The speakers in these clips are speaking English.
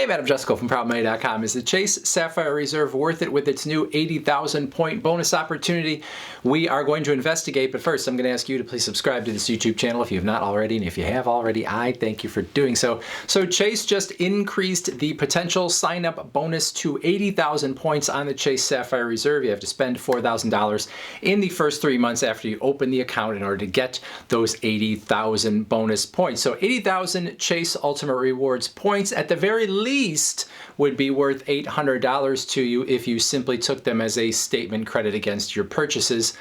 Hey, Madam Jusko from ProudMoney.com. Is the Chase Sapphire Reserve worth it with its new 80,000 point bonus opportunity? We are going to investigate, but first I'm going to ask you to please subscribe to this YouTube channel if you have not already, and if you have already, I thank you for doing so. So Chase just increased the potential sign-up bonus to 80,000 points on the Chase Sapphire Reserve. You have to spend $4,000 in the first 3 months after you open the account in order to get those 80,000 bonus points. So 80,000 Chase Ultimate Rewards points at the very least would be worth $800 to you if you simply took them as a statement credit against your purchases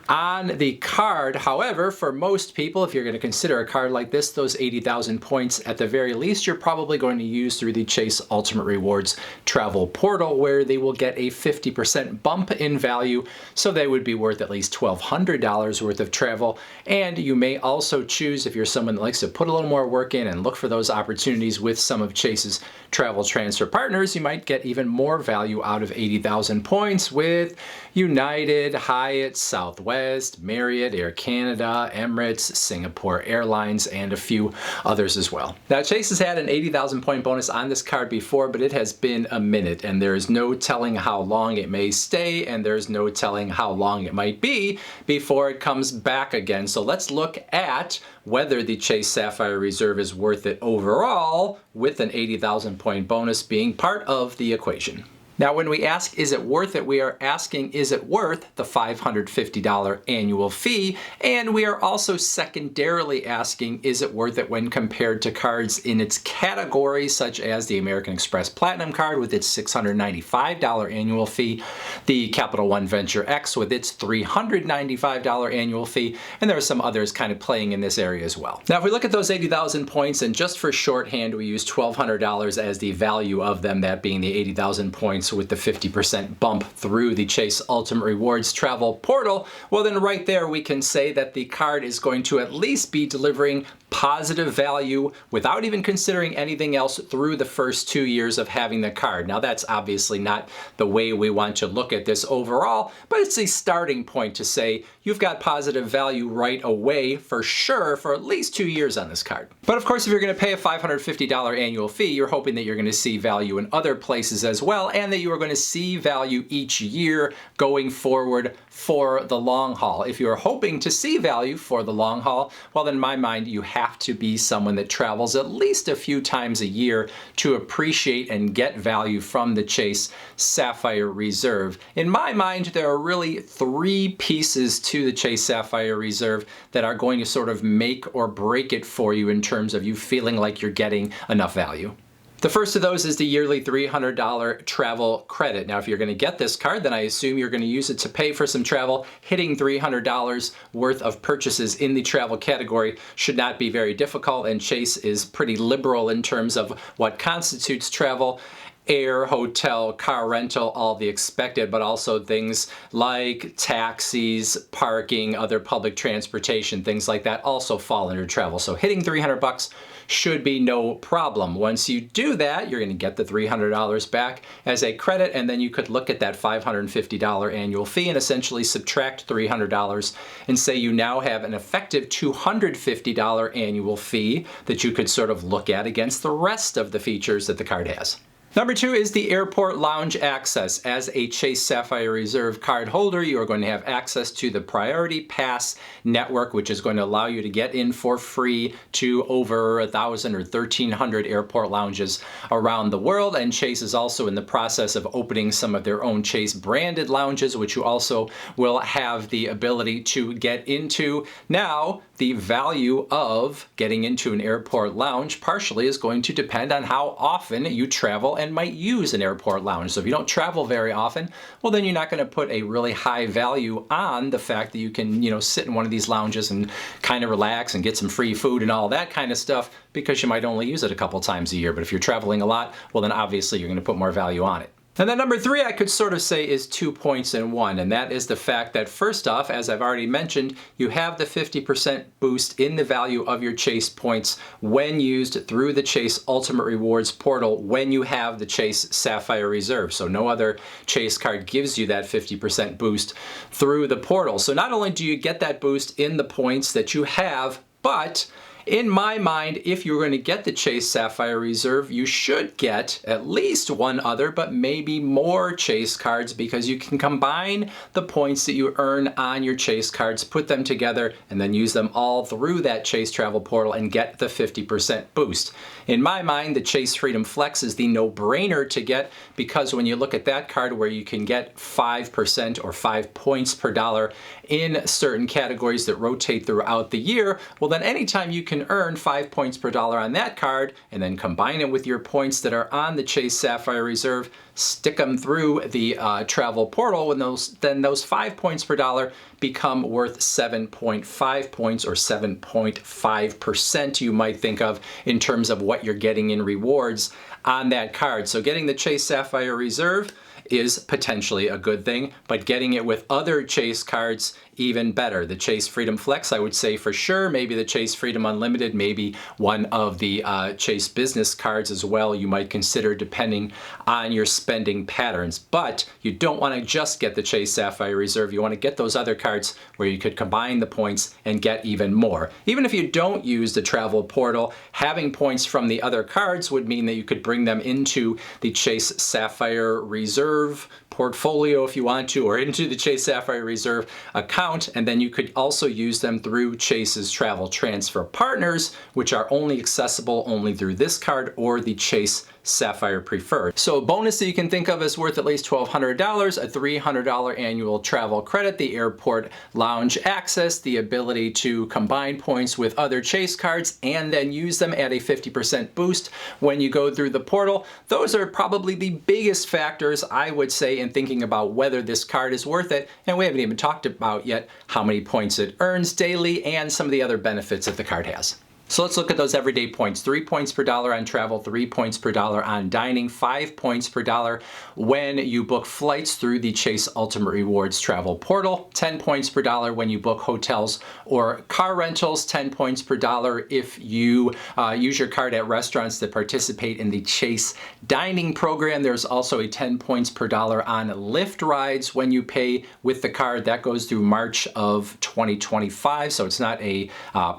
on the card. However, for most people, if you're going to consider a card like this, those 80,000 points at the very least you're probably going to use through the Chase Ultimate Rewards travel portal, where they will get a 50% bump in value, so they would be worth at least $1,200 worth of travel. And you may also choose, if you're someone that likes to put a little more work in and look for those opportunities with some of Chase's travel transfer partners, you might get even more value out of 80,000 points with United, Hyatt, Southwest, Marriott, Air Canada, Emirates, Singapore Airlines, and a few others as well. Now, Chase has had an 80,000 point bonus on this card before, but it has been a minute, and there is no telling how long it may stay, and there's no telling how long it might be before it comes back again. So let's look at whether the Chase Sapphire Reserve is worth it overall, with an 80,000 point bonus being part of the equation. Now, when we ask, is it worth it, we are asking, is it worth the $550 annual fee? And we are also secondarily asking, is it worth it when compared to cards in its category, such as the American Express Platinum card with its $695 annual fee, the Capital One Venture X with its $395 annual fee, and there are some others kind of playing in this area as well. Now, if we look at those 80,000 points, and just for shorthand, we use $1,200 as the value of them, that being the 80,000 points with the 50% bump through the Chase Ultimate Rewards travel portal, well then right there we can say that the card is going to at least be delivering positive value without even considering anything else through the first 2 years of having the card. Now, that's obviously not the way we want to look at this overall, but it's a starting point to say you've got positive value right away for sure for at least 2 years on this card. But of course, if you're going to pay a $550 annual fee, you're hoping that you're going to see value in other places as well, and that you are going to see value each year going forward for the long haul. If you're hoping to see value for the long haul, well, then in my mind, you have to be someone that travels at least a few times a year to appreciate and get value from the Chase Sapphire Reserve. In my mind, there are really 3 pieces to the Chase Sapphire Reserve that are going to sort of make or break it for you in terms of you feeling like you're getting enough value. The first of those is the yearly $300 travel credit. Now, if you're going to get this card, then I assume you're going to use it to pay for some travel. Hitting $300 worth of purchases in the travel category should not be very difficult, and Chase is pretty liberal in terms of what constitutes travel. Air, hotel, car rental, all the expected, but also things like taxis, parking, other public transportation, things like that also fall under travel. So hitting $300 should be no problem. Once you do that, you're going to get the $300 back as a credit, and then you could look at that $550 annual fee and essentially subtract $300 and say you now have an effective $250 annual fee that you could sort of look at against the rest of the features that the card has. Number 2 is the airport lounge access. As a Chase Sapphire Reserve card holder, you are going to have access to the Priority Pass network, which is going to allow you to get in for free to over 1,000 or 1,300 airport lounges around the world. And Chase is also in the process of opening some of their own Chase branded lounges, which you also will have the ability to get into. Now, the value of getting into an airport lounge partially is going to depend on how often you travel and might use an airport lounge. So if you don't travel very often, well, then you're not going to put a really high value on the fact that you can, sit in one of these lounges and kind of relax and get some free food and all that kind of stuff, because you might only use it a couple times a year. But if you're traveling a lot, well, then obviously you're going to put more value on it. And then number 3, I could sort of say, is 2 points in one, and that is the fact that first off, as I've already mentioned, you have the 50% boost in the value of your Chase points when used through the Chase Ultimate Rewards portal when you have the Chase Sapphire Reserve. So no other Chase card gives you that 50% boost through the portal. So not only do you get that boost in the points that you have, but In my mind, if you're going to get the Chase Sapphire Reserve, you should get at least one other, but maybe more Chase cards, because you can combine the points that you earn on your Chase cards, put them together, and then use them all through that Chase Travel Portal and get the 50% boost. In my mind, the Chase Freedom Flex is the no-brainer to get, because when you look at that card where you can get 5% or 5 points per dollar in certain categories that rotate throughout the year, well then anytime you can earn 5 points per dollar on that card and then combine it with your points that are on the Chase Sapphire Reserve, stick them through the travel portal, and then those 5 points per dollar become worth 7.5 points, or 7.5% you might think of in terms of what you're getting in rewards on that card. So getting the Chase Sapphire Reserve is potentially a good thing, but getting it with other Chase cards, even better. The Chase Freedom Flex, I would say for sure. Maybe the Chase Freedom Unlimited, maybe one of the Chase Business cards as well you might consider, depending on your spending patterns. But you don't want to just get the Chase Sapphire Reserve. You want to get those other cards where you could combine the points and get even more. Even if you don't use the travel portal, having points from the other cards would mean that you could bring them into the Chase Sapphire Reserve portfolio if you want to, or into the Chase Sapphire Reserve account, and then you could also use them through Chase's travel transfer partners, which are only accessible only through this card or the Chase Sapphire Preferred. So a bonus that you can think of as worth at least $1,200, a $300 annual travel credit, the airport lounge access, the ability to combine points with other Chase cards and then use them at a 50% boost when you go through the portal. Those are probably the biggest factors, I would say, in thinking about whether this card is worth it. And we haven't even talked about yet how many points it earns daily and some of the other benefits that the card has. So let's look at those everyday points. 3 points per dollar on travel, 3 points per dollar on dining, 5 points per dollar when you book flights through the Chase Ultimate Rewards travel portal, 10 points per dollar when you book hotels or car rentals, 10 points per dollar if you use your card at restaurants that participate in the Chase dining program. There's also a 10 points per dollar on Lyft rides when you pay with the card. That goes through March of 2025, so it's not a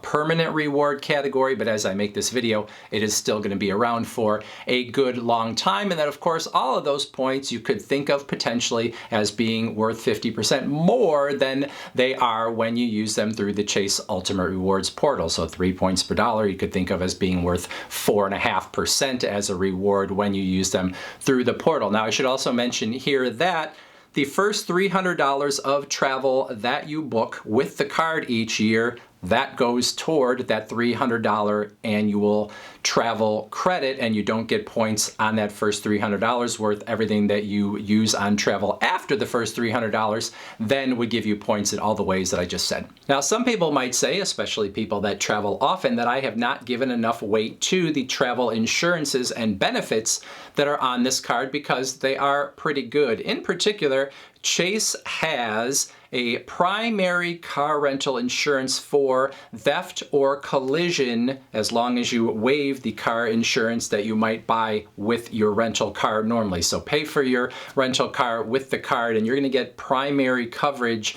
permanent reward category, but as I make this video, it is still going to be around for a good long time. And then of course, all of those points you could think of potentially as being worth 50% more than they are when you use them through the Chase Ultimate Rewards portal. So 3 points per dollar you could think of as being worth 4.5% as a reward when you use them through the portal. Now I should also mention here that the first $300 of travel that you book with the card each year, that goes toward that $300 annual travel credit, and you don't get points on that first $300 worth. Everything that you use on travel after the first $300 then would give you points in all the ways that I just said. Now, some people might say, especially people that travel often, that I have not given enough weight to the travel insurances and benefits that are on this card, because they are pretty good. In particular, Chase has a primary car rental insurance for theft or collision, as long as you waive the car insurance that you might buy with your rental car normally. So pay for your rental car with the card and you're going to get primary coverage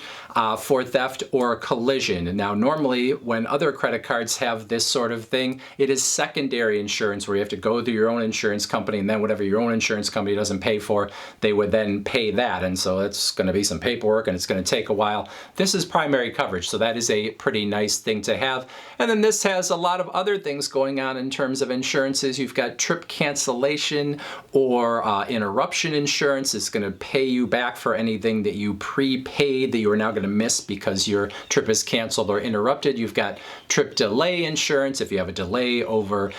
for theft or collision. And now normally when other credit cards have this sort of thing, it is secondary insurance where you have to go to your own insurance company, and then whatever your own insurance company doesn't pay for, they would then pay that. And so it's going to be some paperwork and it's going to take a while. This is primary coverage, so that is a pretty nice thing to have. And then this has a lot of other things going on in terms of insurances. You've got trip cancellation or interruption insurance. It's going to pay you back for anything that you prepaid that you are now going to miss because your trip is canceled or interrupted. You've got trip delay insurance. If you have a delay over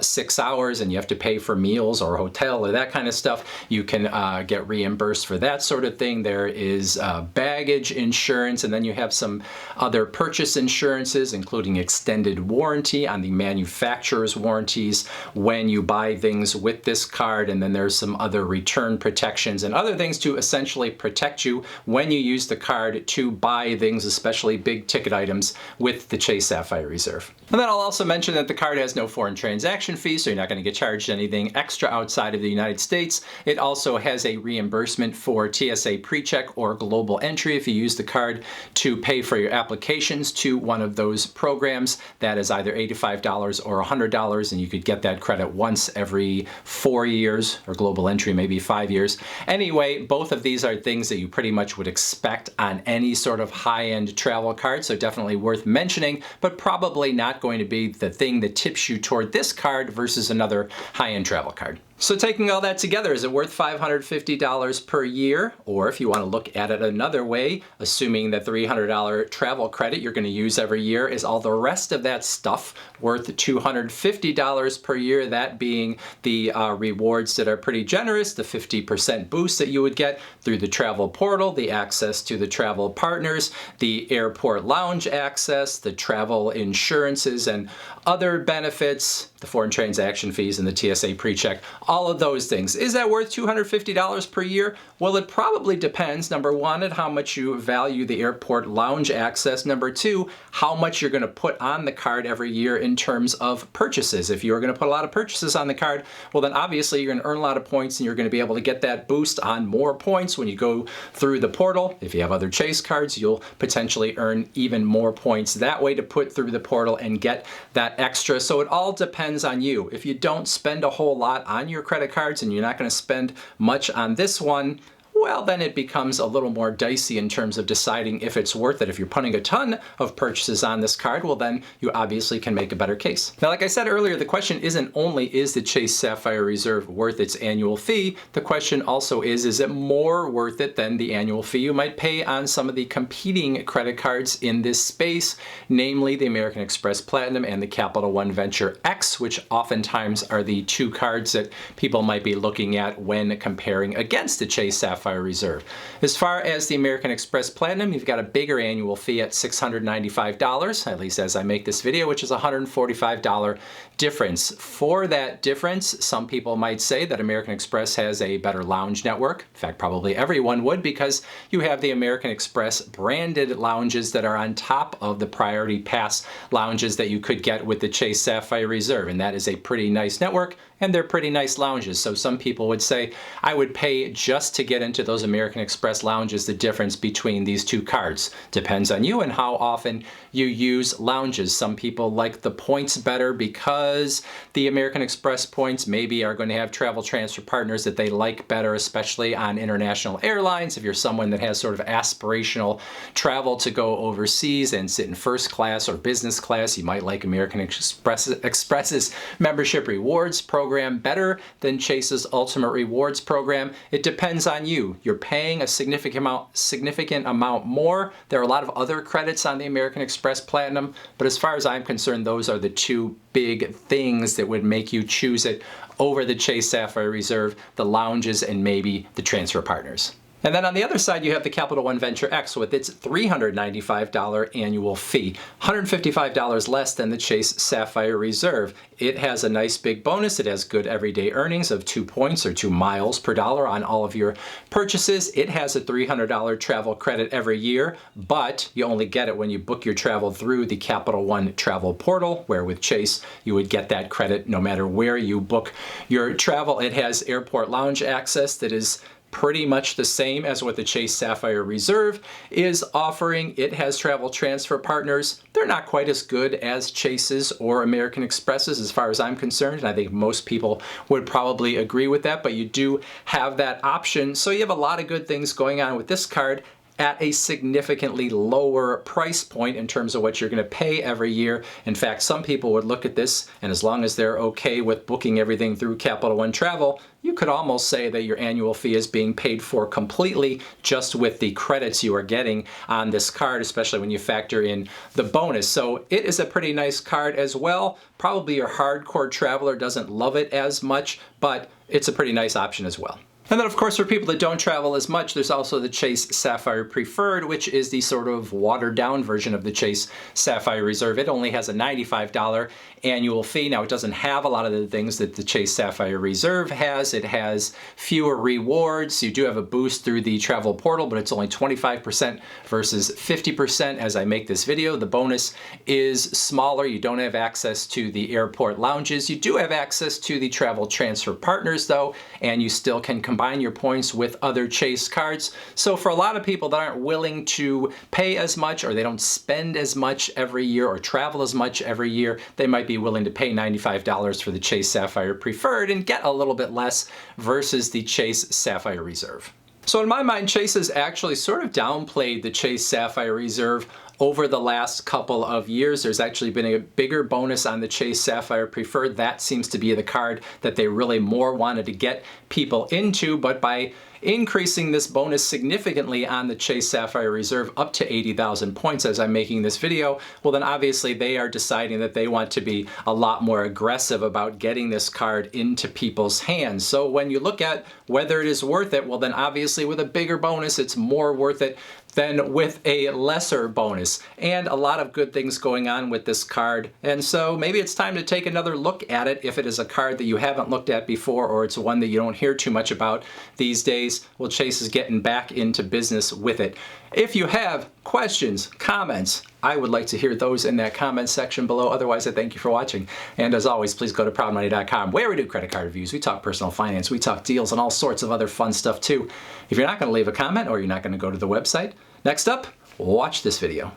6 hours and you have to pay for meals or hotel or that kind of stuff, you can get reimbursed for that sort of thing. There is baggage insurance, and then you have some other purchase insurances, including extended warranty on the manufacturer's warranties when you buy things with this card, and then there's some other return protections and other things to essentially protect you when you use the card to buy things, especially big ticket items, with the Chase Sapphire Reserve. And then I'll also mention that the card has no foreign transaction fee, so you're not going to get charged anything extra outside of the United States. It also has a reimbursement for TSA PreCheck or Global Entry if you use the card to pay for your applications to one of those programs. That is either $85 or $100, and you could get that credit once every 4 years, or Global Entry maybe 5 years. Anyway, both of these are things that you pretty much would expect on any sort of high-end travel card, so definitely worth mentioning, but probably not going to be the thing that tips you toward this card versus another high-end travel card. So taking all that together, is it worth $550 per year? Or if you want to look at it another way, assuming that $300 travel credit you're going to use every year, is all the rest of that stuff worth $250 per year? That being the rewards that are pretty generous, the 50% boost that you would get through the travel portal, the access to the travel partners, the airport lounge access, the travel insurances and other benefits, the foreign transaction fees and the TSA PreCheck, all of those things. Is that worth $250 per year? Well, it probably depends, number one, at how much you value the airport lounge access. Number two, how much you're going to put on the card every year in terms of purchases. If you're going to put a lot of purchases on the card, well then obviously you're going to earn a lot of points and you're going to be able to get that boost on more points when you go through the portal. If you have other Chase cards, you'll potentially earn even more points that way to put through the portal and get that extra. So it all depends on you. If you don't spend a whole lot on your credit cards and you're not going to spend much on this one, well, then it becomes a little more dicey in terms of deciding if it's worth it. If you're putting a ton of purchases on this card, well, then you obviously can make a better case. Now, like I said earlier, the question isn't only is the Chase Sapphire Reserve worth its annual fee, the question also is it more worth it than the annual fee you might pay on some of the competing credit cards in this space, namely the American Express Platinum and the Capital One Venture X, which oftentimes are the two cards that people might be looking at when comparing against the Chase Sapphire Reserve. As far as the American Express Platinum, you've got a bigger annual fee at $695, at least as I make this video, which is a $145 difference. For that difference, some people might say that American Express has a better lounge network. In fact, probably everyone would, because you have the American Express branded lounges that are on top of the Priority Pass lounges that you could get with the Chase Sapphire Reserve, and that is a pretty nice network, and they're pretty nice lounges. So some people would say, I would pay just to get into those American Express lounges. The difference between these two cards depends on you and how often you use lounges. Some people like the points better because the American Express points maybe are going to have travel transfer partners that they like better, especially on international airlines. If you're someone that has sort of aspirational travel to go overseas and sit in first class or business class, you might like American Express's membership rewards program better than Chase's Ultimate Rewards program. It depends on you. You're paying a significant amount more. There are a lot of other credits on the American Express Platinum, but as far as I'm concerned, those are the two big things that would make you choose it over the Chase Sapphire Reserve, the lounges and maybe the transfer partners. And then on the other side, you have the Capital One Venture X with its $395 annual fee, $155 less than the Chase Sapphire Reserve. It has a nice big bonus. It has good everyday earnings of 2 points or 2 miles per dollar on all of your purchases. It has a $300 travel credit every year, but you only get it when you book your travel through the Capital One travel portal, where with Chase, you would get that credit no matter where you book your travel. It has airport lounge access that is pretty much the same as what the Chase Sapphire Reserve is offering. It has travel transfer partners. They're not quite as good as Chase's or American Express's as far as I'm concerned, and I think most people would probably agree with that, but you do have that option. So you have a lot of good things going on with this card at a significantly lower price point in terms of what you're going to pay every year. In fact, some people would look at this, and as long as they're okay with booking everything through Capital One Travel, you could almost say that your annual fee is being paid for completely just with the credits you are getting on this card, especially when you factor in the bonus. So it is a pretty nice card as well. Probably your hardcore traveler doesn't love it as much, but it's a pretty nice option as well. And then, of course, for people that don't travel as much, there's also the Chase Sapphire Preferred, which is the sort of watered-down version of the Chase Sapphire Reserve. It only has a $95 annual fee. Now, it doesn't have a lot of the things that the Chase Sapphire Reserve has. It has fewer rewards. You do have a boost through the travel portal, but it's only 25% versus 50% as I make this video. The bonus is smaller. You don't have access to the airport lounges. You do have access to the travel transfer partners, though, and you still can combine your points with other Chase cards. So for a lot of people that aren't willing to pay as much, or they don't spend as much every year or travel as much every year, they might be willing to pay $95 for the Chase Sapphire Preferred and get a little bit less versus the Chase Sapphire Reserve. So in my mind, Chase has actually sort of downplayed the Chase Sapphire Reserve over the last couple of years. There's actually been a bigger bonus on the Chase Sapphire Preferred. That seems to be the card that they really more wanted to get people into, but by increasing this bonus significantly on the Chase Sapphire Reserve up to 80,000 points as I'm making this video, well then obviously they are deciding that they want to be a lot more aggressive about getting this card into people's hands. So when you look at whether it is worth it, well then obviously with a bigger bonus it's more worth it than with a lesser bonus, and a lot of good things going on with this card. And so maybe it's time to take another look at it if it is a card that you haven't looked at before, or it's one that you don't hear too much about these days. Well, Chase is getting back into business with it. If you have questions, comments, I would like to hear those in that comment section below. Otherwise, I thank you for watching. And as always, please go to proudmoney.com, where we do credit card reviews, we talk personal finance, we talk deals, and all sorts of other fun stuff too. If you're not going to leave a comment or you're not going to go to the website, next up, watch this video.